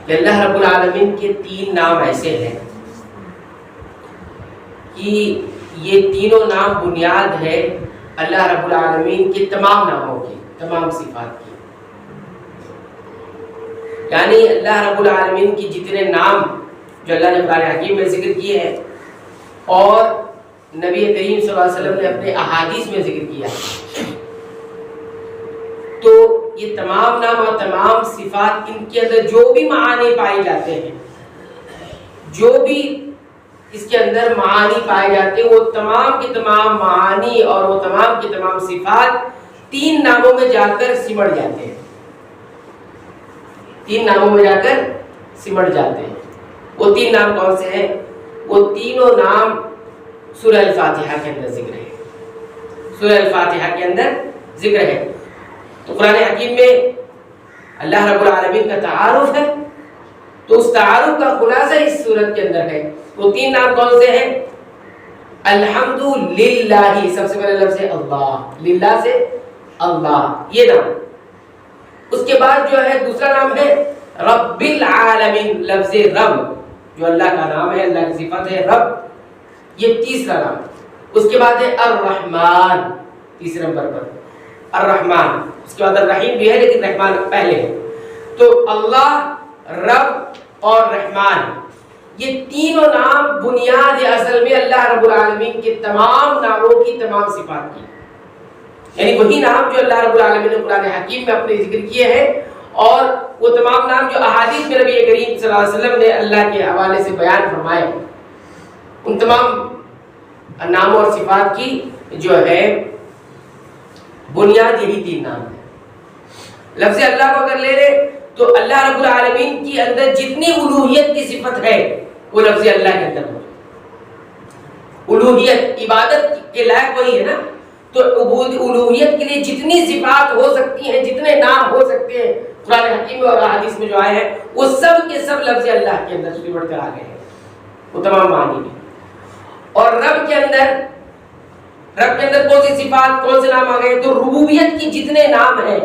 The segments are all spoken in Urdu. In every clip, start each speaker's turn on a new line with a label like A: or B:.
A: کہ اللہ رب العالمین کے 3 نام ایسے ہیں کہ یہ تینوں نام بنیاد ہے اللہ رب العالمین کے تمام ناموں کی، تمام صفات کی. یعنی اللہ رب العالمین کی جتنے نام جو اللہ نے قرآن حکیم میں ذکر کیے ہیں اور نبی کریم صلی اللہ علیہ وسلم نے اپنے احادیث میں ذکر کیا، تو یہ تمام نام اور تمام صفات، ان کے اندر جو بھی معانی پائے جاتے ہیں، جو بھی اس کے اندر معانی پائے جاتے ہیں، وہ تمام کے تمام معانی اور وہ تمام کے تمام صفات 3 ناموں میں جا کر سمٹ جاتے ہیں. 3 ناموں میں جا کر سمٹ جاتے ہیں. وہ 3 نام کون سے ہیں؟ وہ تینوں نام سورہ الفاتحہ کے اندر ذکر ہے. سورہ الفاتحہ کے اندر ذکر ہے. تو قرآن حکیم میں اللہ رب العالمین کا تعارف ہے، تو اس تعارف کا خلاصہ اس سورت کے اندر ہے. وہ 3 نام کون سے ہیں؟ الحمدللہ، سب سے پہلے لفظ اللہ، للہ سے اللہ، یہ نام. اس کے بعد جو ہے دوسرا نام ہے رب العالمین، لفظ رب جو اللہ کا نام ہے، اللہ کی صفت ہے رب، یہ تیسرا نام. اس کے بعد ہے الرحمن، تیسرے نمبر پر الرحمن. اس کے بعد الرحیم بھی ہے لیکن رحمان پہلے ہے. تو اللہ، رب اور رحمان، یہ تینوں نام بنیاد اصل میں اللہ رب العالمین کے تمام ناموں کی، تمام صفات کی. یعنی وہی نام جو اللہ رب العالمین نے قرآن حکیم میں اپنے ذکر کیے ہیں اور وہ تمام نام جو احادیث میں نبی کریم صلی اللہ علیہ وسلم نے اللہ کے حوالے سے بیان فرمائے، ان تمام ناموں اور صفات کی جو ہے بنیاد یہی 3 نام ہے. لفظ اللہ کو اگر لے لے تو اللہ رب العالمین کی اندر جتنی الوہیت کی صفت ہے وہ لفظ اللہ کے اندر ہے. الوہیت، عبادت کے لائق وہی ہے نا، تو الوہیت کے لیے جتنی صفات ہو سکتی ہیں، جتنے نام ہو سکتے ہیں قرآن حکیم اور احادیث میں جو آئے ہیں، وہ سب کے سب لفظ اللہ کے اندر سمٹ کر آ گئے ہیں، وہ تمام معنی میں. اور رب کے اندر کون سی صفات، کون سے نام آ گئے؟ تو ربوبیت کی جتنے نام ہیں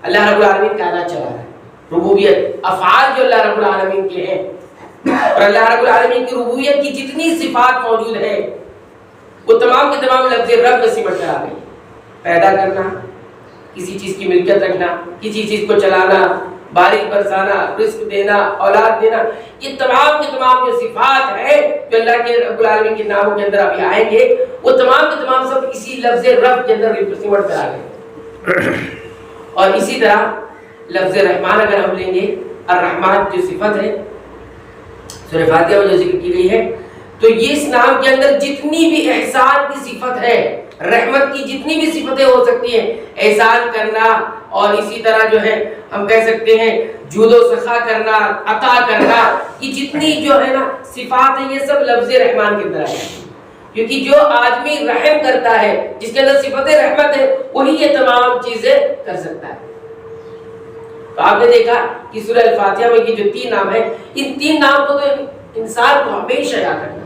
A: اللہ رب العالمین کائنات چلا ہے. ربوبیت، افعال جو اللہ رب العالمین کے ہیں، اور اللہ رب العالمین کی ربوبیت کی جتنی صفات موجود ہے وہ تمام کے تمام لفظ رب میں سمٹ کر آ گئی. پیدا کرنا، کسی چیز کی ملکیت رکھنا، کسی چیز کو چلانا، بارش برسانا، رزق دینا، اولاد دینا، یہ تمام کے تمام جو صفات ہیں جو اللہ کے رب العالمین کے ناموں کے اندر ابھی آئیں گے، وہ تمام کے تمام سب اسی لفظ رب کے اندر سمٹ کر آ گئے. اور اسی طرح لفظ رحمان اگر ہم لیں گے، الرحمن جو صفت ہے سورہ فاتحہ میں جو ذکر کی گئی ہے، تو یہ اس نام کے اندر جتنی بھی احسان کی صفت ہے، رحمت کی جتنی بھی صفتیں ہو سکتی ہیں، احسان کرنا اور اسی طرح جو ہے ہم کہہ سکتے ہیں جود و سخا کرنا، عطا کرنا، یہ جتنی جو ہے نا صفات ہیں، یہ سب لفظ رحمان کے اندر آئے ہیں. کیونکہ جو آدمی رحم کرتا ہے، جس کے اندر صفت رحمت ہے، وہی یہ تمام چیزیں کر سکتا ہے. تو آپ نے دیکھا کہ سورہ الفاتحہ میں یہ جو 3 نام ہیں، ان 3 نام کو تو انسان کو ہمیشہ یاد رکھنا ہے.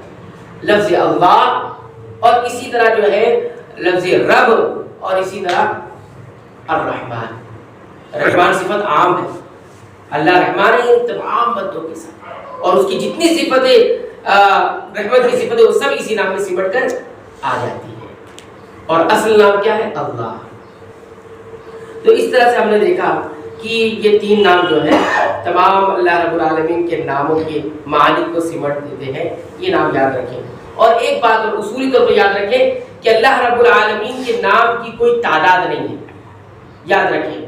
A: لفظ اللہ، اور اسی طرح جو ہے لفظ رب، اور اسی طرح الرحمن. رحمان صفت عام ہے، اللہ رحمان ہے تمام بندوں کے ساتھ، اور اس کی جتنی صفتیں رحمت کی صفتیں وہ سب اسی نام میں سمٹ کر آ جاتی ہے. اور اصل نام کیا ہے؟ اللہ. تو اس طرح سے ہم نے دیکھا کہ یہ 3 نام جو ہیں تمام اللہ رب العالمین کے ناموں کے معانی کو سمٹ دیتے ہیں. یہ نام یاد رکھیں. اور ایک بات اور اصولی طور پر یاد رکھیں کہ اللہ رب العالمین کے نام کی کوئی تعداد نہیں ہے. یاد رکھیں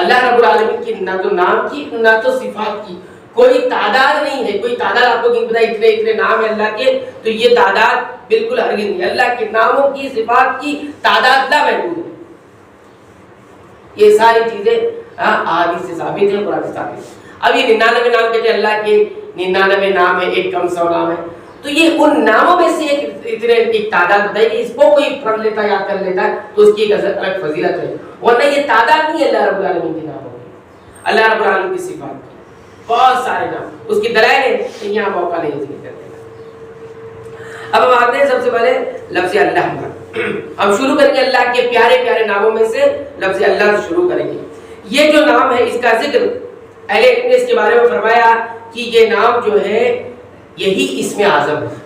A: اللہ رب العالمین کی نہ تو نام کی نہ تو صفات کی کوئی تعداد نہیں ہے. کوئی تعداد آپ کو نہیں پتا اتنے نام ہیں اللہ کے، تو یہ تعداد بالکل ہرگز نہیں. اللہ کے ناموں کی، صفات کی تعداد لا محدود ہے. یہ ساری چیزیں احادیث سے ثابت ہیں، قرآن سے ثابت ہے. اب یہ 99 نام کہتے ہیں اللہ کے، 99 نام ہے، ایک کم 100 نام ہے. تو یہ ان ناموں میں سے ایک تعداد بتائی کہ اس کو کوئی پڑھ لیتا ہے، یاد کر لیتا ہے تو اس کی ایک الگ فضیلت ہے. ورنہ یہ تعداد نہیں ہے اللہ رب العالمین کے ناموں کی، اللہ رب العالمین کی صفات کی. بہت سارے نام، اس کی دلائل ہیں، یہاں موقع نہیں ذکر کرنے کا. اب ہم آتے ہیں سب سے پہلے لفظ اللہ پر. ہم شروع کریں گے اللہ کے پیارے پیارے ناموں میں سے لفظ اللہ سے شروع کریں گے. یہ جو نام ہے اس کا ذکر اہل علم نے اس کے بارے میں فرمایا کہ یہ نام جو ہے یہی اسم اعظم ہے.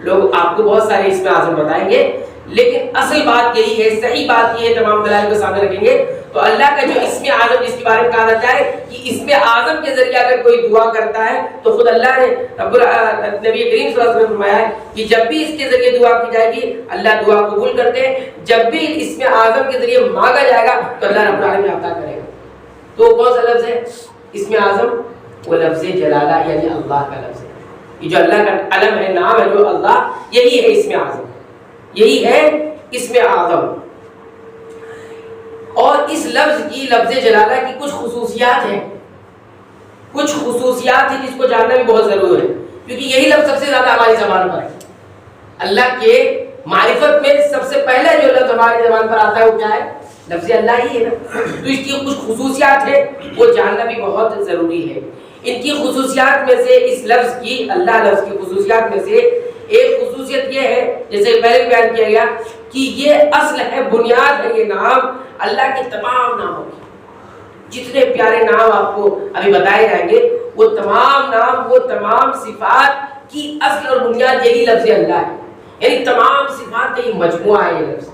A: لوگ آپ کو بہت سارے اسم اعظم بتائیں گے، لیکن اصل بات یہی ہے، صحیح بات یہ ہے، تمام دلائل کو سامنے رکھیں گے تو اللہ کا جو اسم اعظم جس کے بارے میں کہا جاتا ہے کہ اسم اعظم کے ذریعے اگر کوئی دعا کرتا ہے تو خود اللہ نے نبی کریم صلی اللہ علیہ وسلم نے فرمایا ہے کہ جب بھی اس کے ذریعے دعا کی جائے گی اللہ دعا قبول کرتے ہیں، جب بھی اسم اعظم کے ذریعے مانگا جائے گا تو اللہ رب العالمین عطا کرے گا. تو کون سا لفظ ہے اسم اعظم؟ وہ لفظ جلالہ یعنی اللہ کا لفظ ہے. یہ جو اللہ کا علم ہے، نام ہے جو اللہ، یہی ہے اسم اعظم، یہی ہے اسم اعظم. اور اس لفظ کی، لفظ جلالہ کی کچھ خصوصیات ہیں، کچھ خصوصیات ہیں جس کو جاننا بھی بہت ضروری ہے، کیونکہ یہی لفظ سب سے زیادہ ہماری زبان پر ہے. اللہ کے معرفت میں سب سے پہلے جو لفظ ہماری زبان پر آتا ہے وہ کیا ہے؟ لفظ اللہ ہی ہے نا. تو اس کی کچھ خصوصیات ہیں، وہ جاننا بھی بہت ضروری ہے. ان کی خصوصیات میں سے، اس لفظ کی، اللہ لفظ کی خصوصیات میں سے ایک خصوصیت یہ ہے، جیسے پہلے بیان کیا گیا کہ یہ اصل ہے، بنیاد ہے یہ نام اللہ کے تمام ناموں کی. جتنے پیارے نام آپ کو ابھی بتائے جائیں گے وہ تمام نام، وہ تمام صفات کی اصل اور بنیاد یہی لفظ اللہ ہے. یعنی تمام صفات کا یہ مجموعہ ہے، یہ لفظ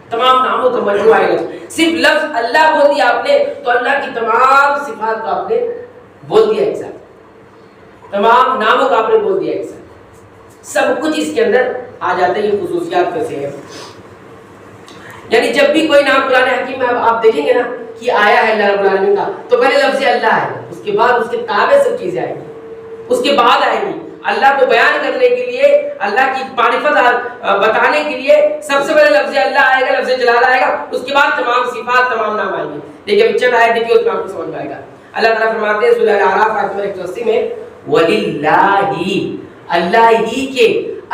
A: تمام ناموں کا مجموعہ ہے. صرف لفظ اللہ بول دیا آپ نے تو اللہ کی تمام صفات کو آپ نے بول دیا ایک ساتھ، تمام ناموں کا آپ نے بول دیا ایک ساتھ، سب کچھ اس کے اندر آ جاتا ہے. یہ خصوصیات میں سے ہے. یعنی جب بھی کوئی نام قرآن حکیم میں آپ دیکھیں گے نا کہ آیا ہے اللہ رب العالمین کا تو پہلے لفظ اللہ ہے، اس کے بعد اس کے تابع سب چیزیں آئیں گی، اس کے بعد آئیں گی. اللہ کو بیان کرنے کے لیے، اللہ کی معرفت بتانے کے لیے سب سے پہلے لفظ اللہ آئے گا، لفظ جلالہ آئے گا، اس کے بعد تمام صفات، تمام نام آئیں گے. دیکھیے ابھی چند آیت دیکھیے، اس میں آپ کو سمجھ میں آئے گا. اللہ تعالیٰ فرماتے ہیں سورہ الاعراف آیت نمبر 180 میں وَلِلَّهِ، اللہ ہی کے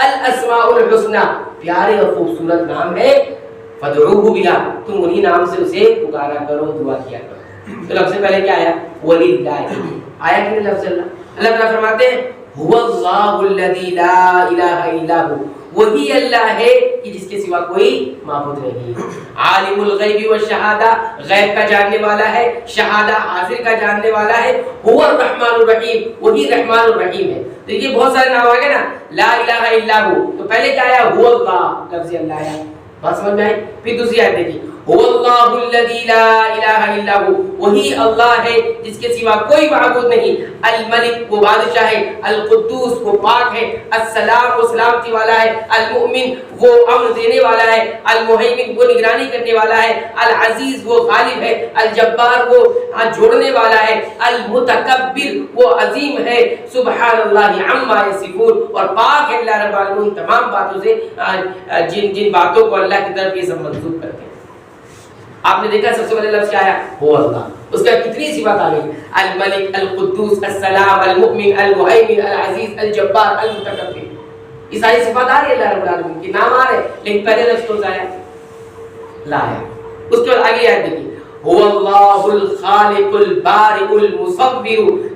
A: الاسماء الحسنى، پیارے اور خوبصورت نام ہے، فَادْعُوهُ بِهَا، تم انہی نام سے اسے پکارا کرو، دعا کیا کرو. تو لفظ سے پہلے کیا آیا؟ وَلِلَّهِ، آیا کہ لفظ اللہ. اللہ تعالیٰ فرماتے ہیں هُوَ اللَّهُ الَّذِي لَا إِلَٰهَ إِلَّا هُوَ، وہی اللہ ہے کہ جس کے سوا کوئی معبود نہیں. عالم الغیب والشہادہ، غیب کا جاننے والا ہے، شہادہ حاضر کا جاننے والا ہے. هو الرحمن الرحیم، وہی رحمان الرحیم ہے. دیکھیے بہت سارے نام آ گئے نا، لا الہ الا ہو، تو پہلے کیا آیا؟ هو اللہ، لفظ اللہ آیا. بات سمجھ میں آئی؟ پھر دوسری آیت دیکھیے هو اللہ الذی لا الہ الا ہو، وہی اللہ ہے جس کے سوا کوئی معبود نہیں. الملک، وہ بادشاہ ہے، القدوس، وہ پاک ہے، السلام، وہ سلامتی والا ہے، المؤمن، وہ امن دینے والا ہے، المہیمن، وہ نگرانی کرنے والا ہے، العزیز، وہ غالب ہے، الجبار، وہ جوڑنے والا ہے، المتکبر، وہ عظیم ہے. سبحان اللہ عما یصفون، اور پاک ہے اللہ رب العالمین تمام باتوں سے، جن باتوں کو اللہ کی طرف یہ سب منسوب کرتے ہیں. آپ نے دیکھا سب سے پہلے لفظ کیا آیا؟ ہو اللہ. اس کا کتنی صفات آ گئی؟ الملک، القدوس، السلام، المؤمن، المہیمن، العزیز، الجبار، المتکبر. یہ ساری صفات آ رہی ہے اللہ رب العالمین کے، نام آ رہے ہیں، لیکن پہلے لفظ کون سا آیا؟ لا ہے. اس کے بعد آگے آیت دیکھیے هو اللہ الخالق البارئ المصور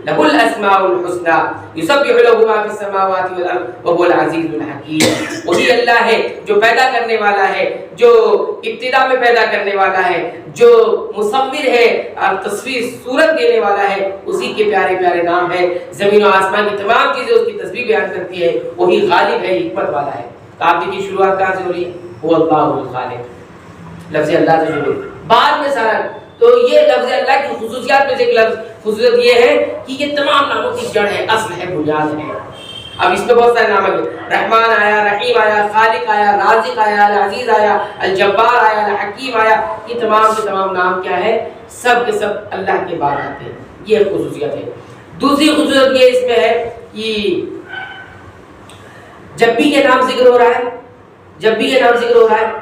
A: له الاسماء الحسنى يسبح له ما في السماوات والارض وهو العزيز الحكيم. وہی اللہ ہے جو پیدا کرنے والا ہے، جو ابتدا میں پیدا کرنے والا ہے، جو مصور ہے، تصویر صورت دینے والا ہے. اسی کے پیارے پیارے نام ہے. زمین و آسمان کی تمام چیزیں اس کی تسبیح بیان کرتی ہے. وہی غالب ہے، حکمت والا ہے. تو آپ دیکھیے شروعات کہاں سے ہو رہی ہے؟ هو اللہ الخالق، لفظ اللہ سے شروع، بعد میں سارا. تو یہ لفظ اللہ کی خصوصیات میں سے ایک لفظ خصوصیت یہ ہے کہ یہ تمام ناموں کی جڑ ہے، اصل ہے، بنیاد ہے. اب اس میں بہت سارے نام آئے، رحمان آیا، رحیم آیا، خالق آیا، رازق آیا، العزیز آیا، الجبار آیا، الحکیم آیا. یہ تمام کے تمام نام کیا ہے؟ سب کے سب اللہ کے بعد آتے ہیں. یہ خصوصیت ہے. دوسری خصوصیت یہ اس میں ہے کہ جب بھی یہ نام ذکر ہو رہا ہے، جب بھی یہ نام ذکر ہو رہا ہے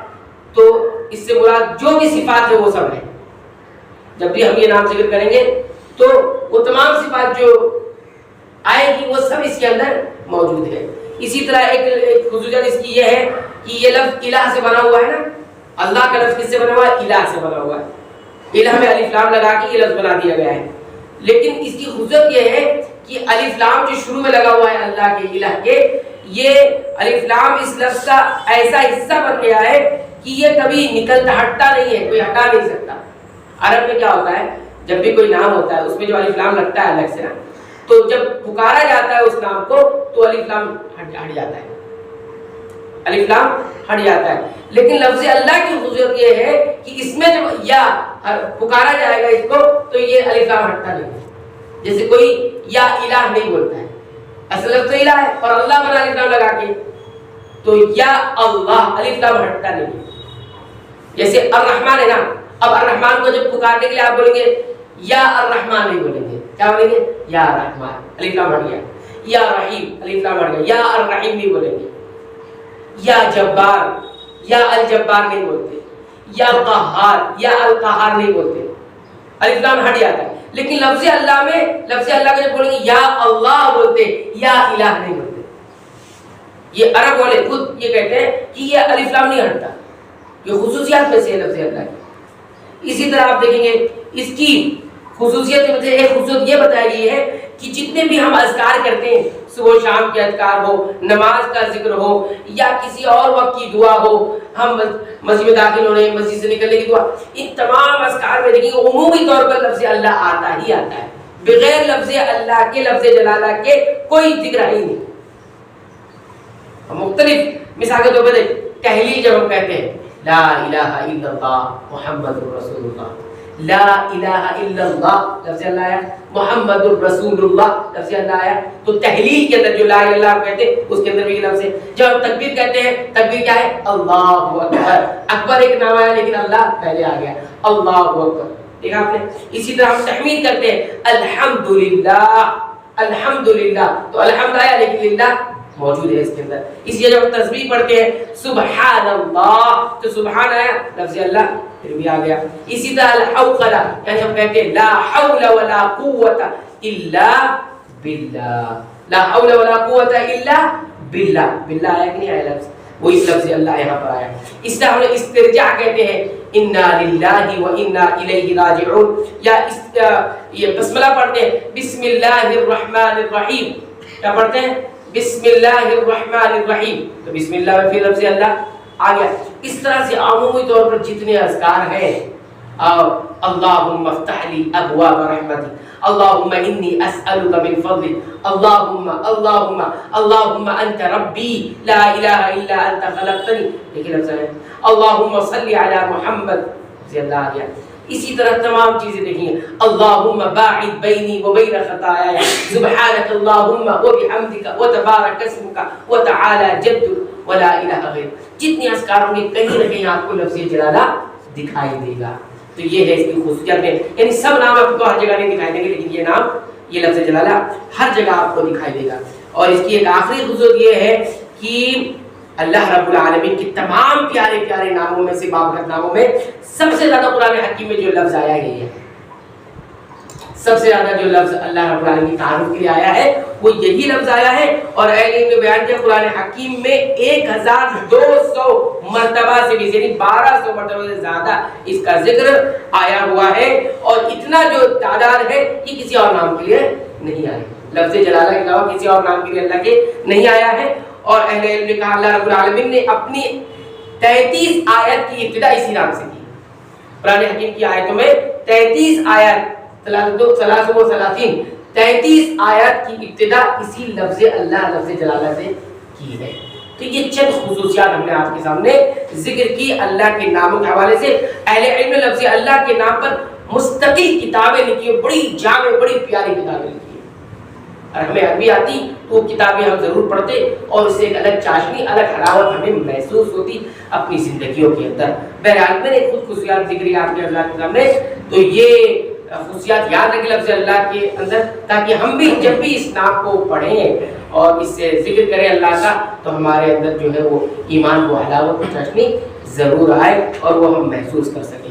A: تو اس سے مراد جو بھی صفات ہے وہ سب ہے. جب بھی ہم یہ نام ذکر کریں گے تو وہ تمام صفات جو آئے گی وہ سب اس کے اندر موجود ہے. اسی طرح ایک خصوصیت اس کی یہ ہے کہ یہ لفظ الہ سے بنا ہوا ہے نا. اللہ کا لفظ کس سے بنا ہوا ہے؟ الہ سے بنا ہوا ہے. الہ میں الف لام لگا کے یہ لفظ بنا دیا گیا ہے. لیکن اس کی خصوصیت یہ ہے کہ الف لام جو شروع میں لگا ہوا ہے اللہ کے، الہ کے، یہ الف لام اس لفظ کا ایسا حصہ بن گیا ہے کہ یہ کبھی نکلتا، ہٹتا نہیں ہے، کوئی ہٹا نہیں سکتا. عرب میں کیا ہوتا ہے جب بھی کوئی نام ہوتا ہے اس میں جو الف لام لگتا ہے الگ سے نا، تو جب پکارا جاتا ہے اس نام کو تو الف لام ہٹ جاتا ہے، الف لام ہٹ جاتا ہے. لیکن لفظ اللہ کی خصوصیت یہ ہے کہ اس میں جب یا پکارا جائے گا اس کو تو یہ الف لام ہٹتا نہیں. جیسے کوئی یا الہ نہیں بولتا ہے، اصل لفظ الہ ہے اور اللہ بنا الف لام لگا کے، تو یا اللہ الف لام ہٹتا نہیں. جیسے الرحمن ہے نا، اب الرحمن کو جب پکارنے کے لیے آپ بولیں گے یا الرحمن نہیں بولیں گے، کیا بولیں گے؟ یا رحمان، الف لام ہٹ گیا. یا رحیم، الف لام ہٹ گیا. یا الرحیم نہیں بولیں گے. یا جبار، یا الجبار نہیں بولتے. یا قہار، یا القہار نہیں بولتے، الف لام ہٹ جاتا ہے. لیکن لفظ اللہ میں لفظ اللہ کو جب بولیں گے یا اللہ بولتے، یا الہ نہیں بولتے. یہ عرب والے خود یہ کہتے ہیں کہ یہ الف لام نہیں ہٹتا، یہ خصوصیات میں سے ہے لفظ اللہ کی. اسی طرح آپ دیکھیں گے اس کی خصوصیت میں سے ایک خصوصیت یہ بتائی گئی ہے کہ جتنے بھی ہم اذکار کرتے ہیں، صبح شام کے اذکار ہو، نماز کا ذکر ہو یا کسی اور وقت کی دعا ہو، ہم مسجد میں داخل ہونے، مسجد سے نکلنے کی دعا، ان تمام اذکار میں دیکھیں گے عمومی طور پر لفظ اللہ آتا ہی آتا ہے. بغیر لفظ اللہ کے، لفظ جلالہ کے کوئی ذکر ہی نہیں. مختلف مثال کے طور پر تحلیل جب ہم کہتے ہیں لا الہ الا اللہ محمد رسول اللہ، لا الہ الا اللہ لفظ اللہ آیا، محمد رسول اللہ لفظ اللہ آیا، تو تحلیل کے اندر جو لا الہ الا اللہ کہتے ہیں اس کے اندر بھی لفظ ہے. جب ہم تکبیر کہتے ہیں، تکبیر کیا ہے؟ اللہ اکبر. اکبر ایک نام آیا لیکن اللہ پہلے آ گیا، اللہ اکبر. دیکھا آپ نے. اسی طرح ہم تحمید کرتے ہیں الحمدللہ، الحمدللہ، تو الحمد آیا لیکن للہ موجود ہے اس کے اندر. اس لیے جب ہم تسبیح پڑھتے ہیں سبحان اللہ تو سبحان آیا، لفظ اللہ پھر بھی آ گیا. اسی طرح الحوقلہ، یعنی ہم کہتے ہیں لا حول ولا قوت الا باللہ، لا حول ولا قوت الا باللہ. باللہ آیا کہ نہیں آیا لفظ؟ وہی لفظ اللہ یہاں پر آیا. اس طرح ہم نے استرجاع کہتے ہیں انا للہ و انا الیہ راجعون، یا یہ بسملہ پڑھتے ہیں بسم اللہ الرحمن الرحیم. کیا پڑھتے ہیں؟ بسم اللہ الرحمن الرحیم، تو بسم اللہ میں پھر لفظ اللہ آ گیا. اس طرح سے عمومی طور پر جتنے اذکار ہیں، اللہم افتح لی ابواب رحمتی، اللہم انی اسألک من فضلک، اللہم اللہم اللہم انت ربی لا الہ الا انت خلقتنی، دیکھیں لفظ ہے اللہم صلی علی محمد، لفظ اللہ آ گیا. اسی طرح تمام چیزیں دیکھیں اللہم باعد بینی و بین خطایا سبحانک اللہم و بحمدک و تبارک اسمک و تعالی جدک ولا الہ غیر. جتنی اذکار ہوں گے کہیں نہ کہیں آپ کو لفظ جلالہ دکھائی دے گا. تو یہ ہے اس کی خصوصیت ہے، یعنی سب نام آپ کو ہر جگہ نہیں دکھائی دیں گے لیکن یہ نام، یہ لفظ جلالہ ہر جگہ آپ کو دکھائی دے گا. اور اس کی ایک آخری خصوصیت یہ ہے کہ اللہ رب العالمین کے تمام پیارے پیارے ناموں میں سے، بابرکت ناموں میں سب سے زیادہ قرآن حکیم میں جو لفظ آیا ہے، یہ سب سے زیادہ جو لفظ اللہ رب العالمین کی تعارف کے لیے آیا ہے وہ یہی لفظ آیا ہے. اور اہل علم نے بیان کیا قرآن حکیم میں 1200 مرتبہ سے بھی، یعنی 1200 مرتبہ سے زیادہ اس کا ذکر آیا ہوا ہے. اور اتنا جو تعداد ہے یہ کسی اور نام کے لیے نہیں آیا، لفظ جلالہ کے علاوہ کسی اور نام کے لیے اللہ کے نہیں آیا ہے. اور اہل علم نے کہا اللہ رب العالمین نے اپنی 33 آیت کی ابتدا اسی نام سے کی. قرآن حکیم کی آیتوں میں 33 آیت، 33 آیات کی ابتدا اسی لفظ اللہ، لفظ جلالہ سے کی ہے. تو یہ چند خصوصیات ہم نے آپ کے سامنے ذکر کی اللہ کے ناموں کے حوالے سے. اہل علم نے لفظ اللہ کے نام پر مستقل کتابیں لکھی ہیں، بڑی جامع بڑی پیاری کتابیں لکھی ہیں. اور ہمیں عربی آتی تو کتابیں ہم ضرور پڑھتے اور اس سے ایک الگ چاشنی، الگ حلاوت ہمیں محسوس ہوتی اپنی زندگیوں کے اندر. بہرحال میں نے خود خصوصیات ذکر آپ کے اللہ کے سامنے، تو یہ خصوصیات یاد رکھیں لفظ اللہ کے اندر، تاکہ ہم بھی جب بھی اس نام کو پڑھیں اور اس سے ذکر کریں اللہ کا تو ہمارے اندر جو ہے وہ ایمان کو حلاوت و چاشنی ضرور آئے اور وہ ہم محسوس کر سکیں.